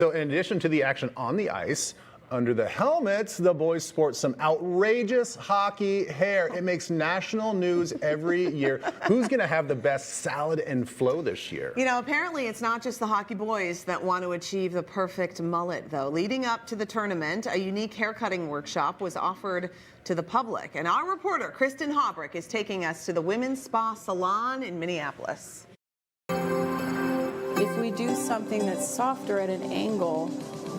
So in addition to the action on the ice, under the helmets, the boys sport some outrageous hockey hair. It makes national news every year. Who's going to have the best salad and flow this year? You know, apparently it's not just the hockey boys that want to achieve the perfect mullet, though. Leading up to the tournament, a unique haircutting workshop was offered to the public. And our reporter, Kristen Haubrick, is taking us to the Women's Spa Salon in Minneapolis. If we do something that's softer at an angle,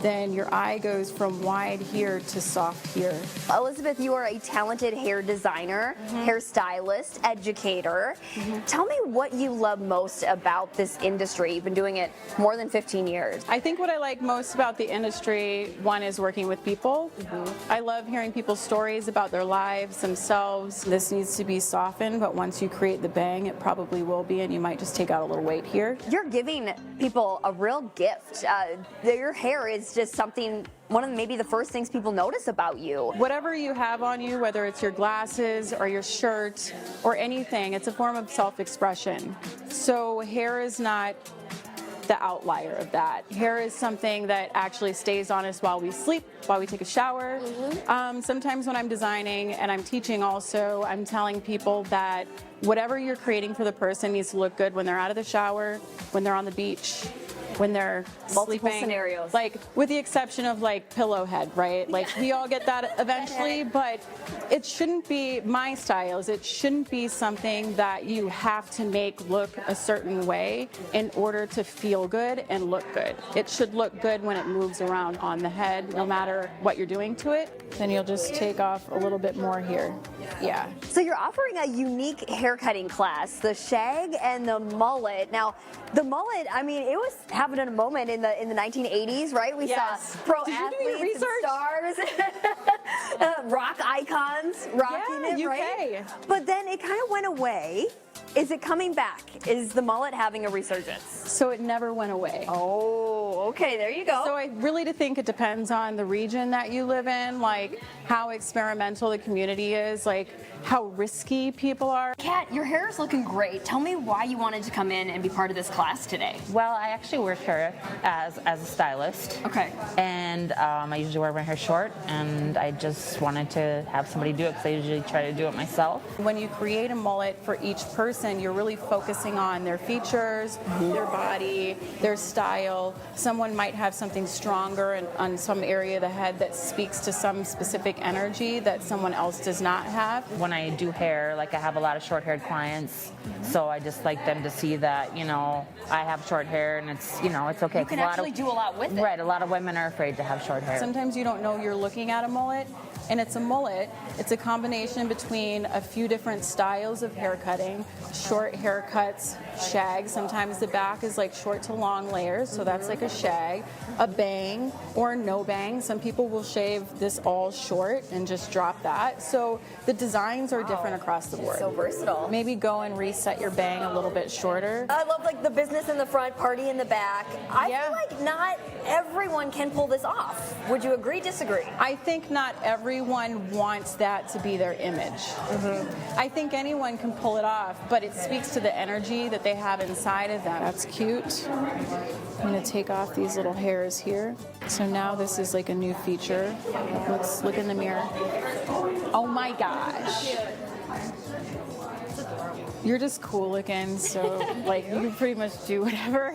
then your eye goes from wide here to soft here. Elizabeth, you are a talented hair designer, hairstylist, educator. Tell me what you love most about this industry. You've been doing it more than 15 years. I think what I like most about the industry, one, is working with people. I love hearing people's stories about their lives, themselves. This needs to be softened, but once you create the bang, it probably will be, and you might just take out a little weight here. You're giving people a real gift. Your hair is just something, one of maybe the first things people notice about you. Whatever you have on you, whether it's your glasses or your shirt or anything, it's a form of self-expression. So hair is not the outlier of that. Hair is something that actually stays on us while we sleep, while we take a shower. Sometimes when I'm designing and I'm teaching also, I'm telling people that whatever you're creating for the person needs to look good when they're out of the shower, when they're on the beach, when they're Multiple sleeping. scenarios. Like, with the exception of like pillow head, right? Like we all get that eventually, but it shouldn't be, my style is it shouldn't be something that you have to make look a certain way in order to feel good and look good. It should look good when it moves around on the head, no matter what you're doing to it. Then you'll just take off a little bit more here. Yeah. So you're offering a unique haircutting class, the shag and the mullet. Now, the mullet, I mean, it was having a moment in the 1980s, right? We saw pro athletes and stars, rock icons rocking it, right? But then it kind of went away. Is it coming back? Is the mullet having a resurgence? So it never went away. Oh, okay, there you go. So I really think it depends on the region that you live in, like how experimental the community is, like how risky people are. Kat, your hair is looking great. Tell me why you wanted to come in and be part of this class today. Well, I actually work here as a stylist. Okay. And I usually wear my hair short, and I just wanted to have somebody do it because I usually try to do it myself. When you create a mullet for each person, you're really focusing on their features, their body, their style. Someone might have something stronger on some area of the head that speaks to some specific energy that someone else does not have. When I do hair, like I have a lot of short-haired clients, so I just like them to see that, you know, I have short hair and it's, you know, it's okay. You can actually do a lot with it. Right, a lot of women are afraid to have short hair. Sometimes you don't know you're looking at a mullet, and it's a mullet. It's a combination between a few different styles of hair cutting, short haircuts, shags. Sometimes the back is like short to long layers, so that's like a shag, a bang, or no bang. Some people will shave this all short and just drop that. So the designs are different across the board. So versatile. Maybe go and reset your bang a little bit shorter. I love like the business in the front, party in the back. I feel like not everyone can pull this off. Would you agree, disagree? I think not everyone wants that to be their image. I think anyone can pull it off, but it speaks to the energy that they have inside of them. That's cute. I'm going to take off these little hairs here. So now this is like a new feature. Let's look in the mirror. Oh my gosh. You're just cool looking, so like you can pretty much do whatever.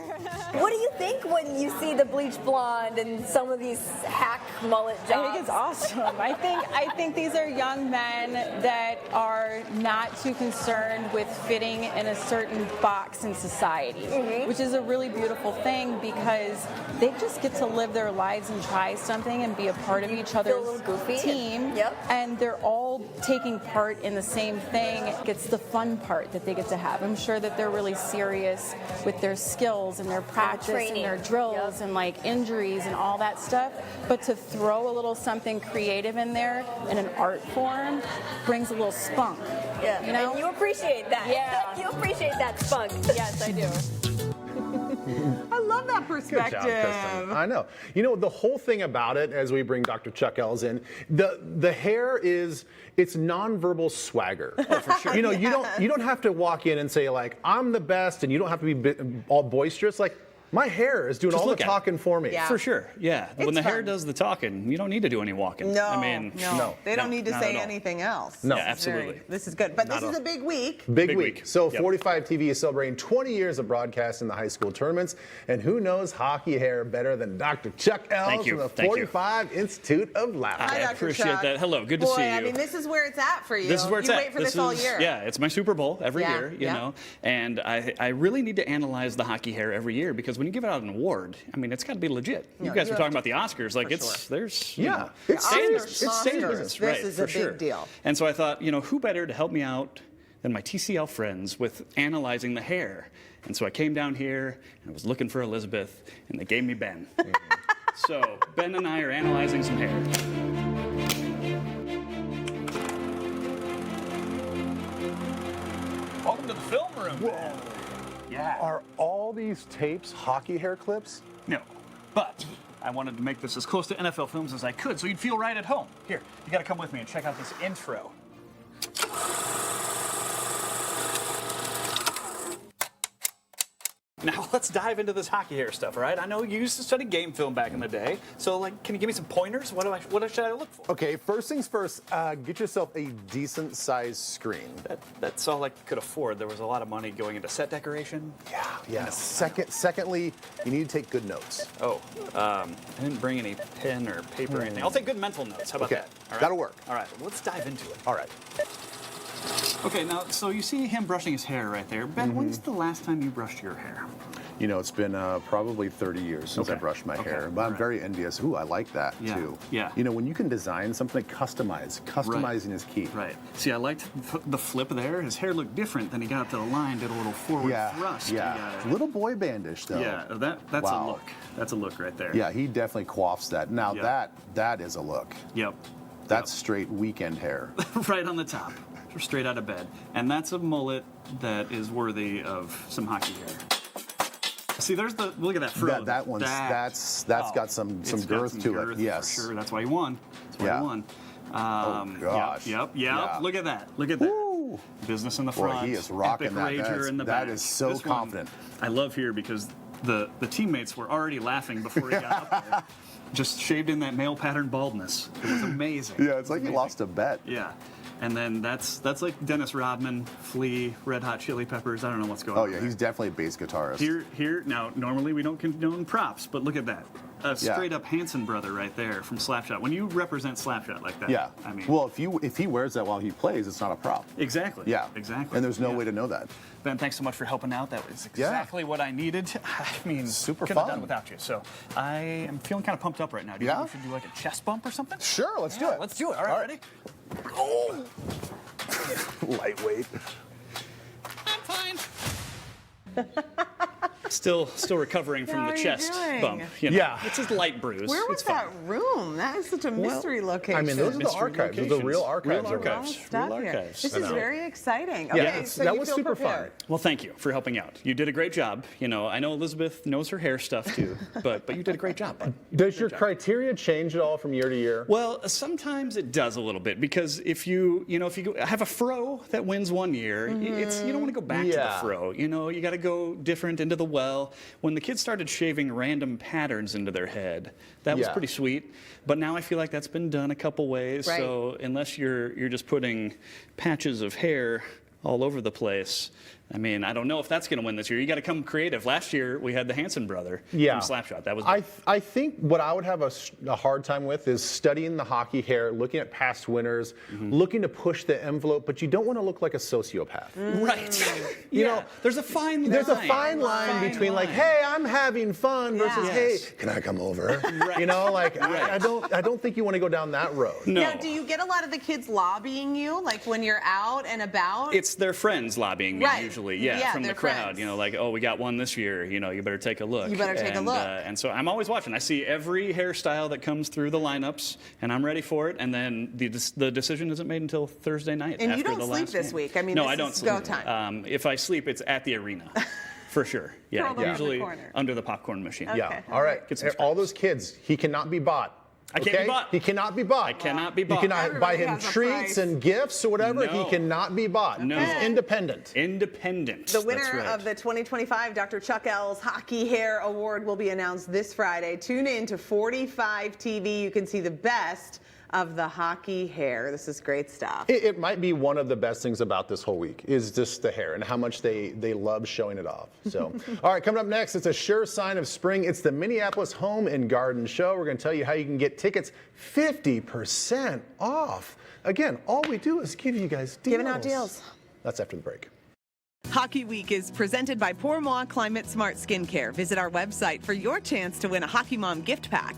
What do you think when you see the bleach blonde and some of these hack mullet jobs? I think it's awesome. I think these are young men that are not too concerned with fitting in a certain box in society, which is a really beautiful thing because they just get to live their lives and try something and be a part of each other's team. And they're all taking part in the same thing. It's the fun part that they get to have. I'm sure that they're really serious with their skills and their practice and their drills and like injuries and all that stuff. But to throw a little something creative in there in an art form brings a little spunk. You know? And you appreciate that. Yeah. You appreciate that spunk. Yes, I do. I love that perspective. Good job, Kristen. I know. You know, the whole thing about it, as we bring Dr. Chuck Ells in, the hair it's nonverbal swagger. Oh, for sure. You know, you don't have to walk in and say like, I'm the best, and you don't have to be all boisterous. Like, My hair is doing Just all the look at it. talking for me. Yeah. For sure, yeah. When the hair fun. does the talking, you don't need to do any walking. No, I mean, no. They don't need to not say at all. anything else. No. This is Absolutely. this is good. But this is a big week. Big Big week. week. So Yep. 45 TV is celebrating 20 years of broadcasting the high school tournaments. And who knows hockey hair better than Dr. Chuck Ells Thank you. from the Thank you. 45 Institute of Laughter. Hi, I Dr. appreciate Chuck. that. Hello, good to Boy, see you. I mean, this is where it's at for you. This is where it's you at. wait for this all year. Yeah, it's my Super Bowl every Yeah, year, you yeah. know. And I really need to analyze the hockey hair every year because when you give out an award, I mean, it's got to be legit. You guys you were have talking about the Oscars, like there's you Yeah, know, it's serious. It's serious, Oscars. business, This right? is for a big sure. deal. And so I thought, you know, who better to help me out than my TCL friends with analyzing the hair? And so I came down here and I was looking for Elizabeth, and they gave me Ben. So Ben and I are analyzing some hair. Welcome to the film room. Ben. Yeah. Are all these tapes hockey hair clips? No, but I wanted to make this as close to NFL films as I could so you'd feel right at home. Here, you got to come with me and check out this intro. Now let's dive into this hockey hair stuff, all right? I know you used to study game film back in the day, so like, can you give me some pointers? What should I look for? Okay, first things first, get yourself a decent sized screen. That's all I could afford. There was a lot of money going into set decoration. Yeah. Secondly, you need to take good notes. Oh, I didn't bring any pen or paper or anything. I'll take good mental notes. How about Okay, that? All right? that'll work. All right, let's dive into it. All right. Okay, now, so you see him brushing his hair right there. Ben, when's the last time you brushed your hair? You know, it's been probably 30 years since I Okay. brushed my Okay. hair, but I'm Right. very envious. Ooh, I like that Yeah. too. Yeah. You know, when you can design something, customizing is key. Right. See, I liked the flip there. His hair looked different. Then he got up to the line, did a little forward thrust. He Yeah. got it. Little boy bandish though. Yeah, that's Wow. a look. That's a look right there. Yeah, he definitely quaffs that. Now Yeah. that is a look. Yep. That's straight weekend hair. Right on the top. Straight out of bed. And that's a mullet that is worthy of some hockey hair. See, look at that fro. That one's that's got some it's got girth some to girth it. Yes. For sure. That's why he won. That's why Yeah. he won. Gosh. Yep. Yeah. Look at that. Look at that. Woo. Business in the Boy, front. he is rocking epic that. rager in the That back. is so This one, confident. I love here because the teammates were already laughing before he got up there. Just shaved in that male pattern baldness. It was amazing. Yeah, it's like he lost a bet. Yeah. And then that's like Dennis Rodman, Flea, Red Hot Chili Peppers. I don't know what's going on. Oh yeah, he's definitely a bass guitarist. Here. Now, normally we don't condone props, but look at that. A straight up Hanson brother right there from Slapshot. When you represent Slapshot like that, Yeah. I mean, well, if he wears that while he plays, it's not a prop. exactly. Yeah. Exactly. And there's no Yeah. way to know that. Ben, thanks so much for helping out. That was Yeah. exactly what I needed. I mean, Super couldn't have fun. done without you. So I am feeling kind of pumped up right now. Do you Yeah? think we should do like a chest bump or something? Sure, let's do Yeah, it. Let's do it. All right, ready? Oh. Lightweight. I'm fine. Still recovering from How the are you chest doing? bump. You know, Yeah. It's just light bruise. Where was it's fine. that room? That is such a mystery location. I mean, those are the Mystery archives. Those are the real locations. archives. Real of All archives. stuff Real here. archives. This I is know. very exciting. Yeah, Okay, so that you was feel super prepared. fun. Well, thank you for helping out. You did a great job. You know, I know Elizabeth knows her hair stuff too, but you did a great job. Bud. Does your criteria change at all from year to year? Well, sometimes it does a little bit because if you have a fro that wins one year, it's you don't want to go back to the Yeah. fro. You know, you got to go different into the well. When the kids started shaving random patterns into their head, that was Yeah. pretty sweet. But now I feel like that's been done a couple ways. Right. So unless you're just putting patches of hair all over the place. I mean, I don't know if that's going to win this year. You got to come creative. Last year we had the Hanson brother from Slapshot. That was I think what I would have a hard time with is studying the hockey hair, looking at past winners, looking to push the envelope, but you don't want to look like a sociopath. right. You Yeah. know, there's a fine line. There's a fine line between like, hey, I'm having fun versus, Yeah. hey, Yes. can I come over? You know, like I don't think you want to go down that road. No. Now, do you get a lot of the kids lobbying you, like when you're out and about? It's their friends lobbying me Right. usually, Yeah, from the their crowd. friends. You know, like, oh, we got one this year. You know, you better take a look. You better take a look. And so I'm always watching. I see every hairstyle that comes through the lineups, and I'm ready for it. And then the decision isn't made until Thursday night. And you after don't the sleep last this game. week. I mean, no, this I don't is sleep. go time. If I sleep, it's at the arena, for sure. Yeah, Curled up in the usually corner. under the popcorn machine. Okay. Yeah. All right. Get some All those kids, he cannot be bought. I can't be bought. He cannot be bought. I cannot be bought. You cannot buy Everybody him has a treats price. and gifts or whatever. No. He cannot be bought. No. He's independent. Independent. The winner That's right. of the 2025 Dr. Chuck L's Hockey Hair Award will be announced this Friday. Tune in to 45 TV. You can see the best of the hockey hair. This is great stuff. It might be one of the best things about this whole week is just the hair and how much they love showing it off. So, all right, coming up next, it's a sure sign of spring. It's the Minneapolis Home and Garden Show. We're going to tell you how you can get tickets 50% off. Again, all we do is give you guys deals. Giving out deals. That's after the break. Hockey Week is presented by Pour Moi Climate Smart Skincare. Visit our website for your chance to win a Hockey Mom gift pack.